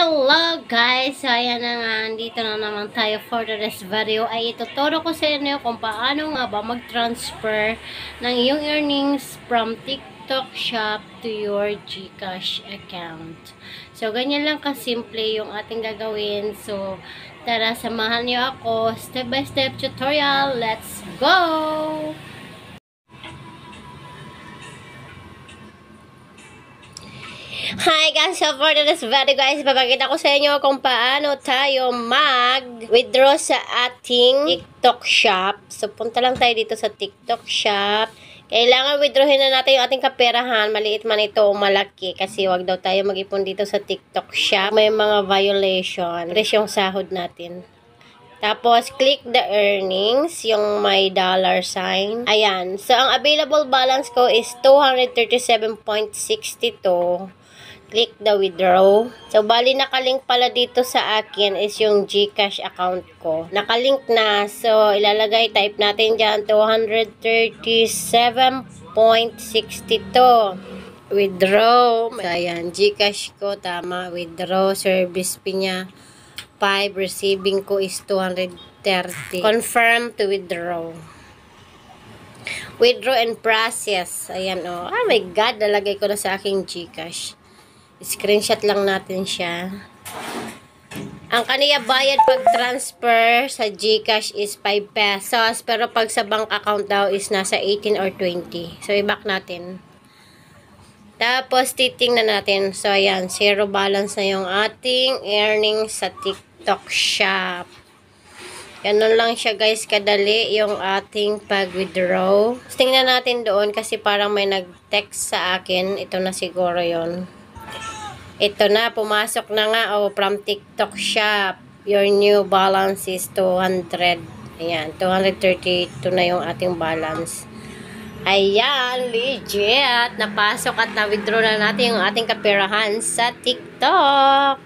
Hello guys! So ayan na nga, dito na naman tayo for today's video. Ay ituturo ko sa inyo kung paano nga ba mag-transfer ng iyong earnings from TikTok Shop to your GCash account. So ganyan lang kasimple yung ating gagawin. So tara, samahan niyo ako. Step by step tutorial. Let's go! Hi guys! So for this video guys, papakita ko sa inyo kung paano tayo mag-withdraw sa ating TikTok shop. So punta lang tayo dito sa TikTok shop. Kailangan withdrawin na natin yung ating kaperahan, maliit man ito o malaki, kasi wag daw tayo mag-ipon dito sa TikTok shop. May mga violation. Press yung sahod natin. Tapos, click the earnings, yung may dollar sign. Ayan. So, ang available balance ko is 237.62. Click the withdraw. So, bali nakalink pala dito sa akin is yung GCash account ko. Nakalink na. So, ilalagay, type natin dyan, 237.62. Withdraw. So, ayan, GCash ko, tama. Withdraw. Service fee niya 5. Receiving ko is 230. Confirm to withdraw. Withdraw and process. Ayan, oh. Oh my God, nalagay ko na sa aking GCash. Screenshot lang natin siya. Ang kaniya bayad pag transfer sa GCash is 5 pesos. Pero pag sa bank account daw is nasa 18 or 20. So, i-back natin. Tapos, titingnan natin. So, ayan. Zero balance na yung ating earnings sa TikTok shop. Ganun lang siya guys, kadali yung ating pag-withdraw. Tingnan natin doon kasi parang may nag-text sa akin. Ito na siguro yon. Ito na, pumasok na nga. Oh, from TikTok shop. Your new balance is 200. Ayan, 232 na yung ating balance. Ayan, legit. Napasok at na-withdraw na natin yung ating kaperahan sa TikTok.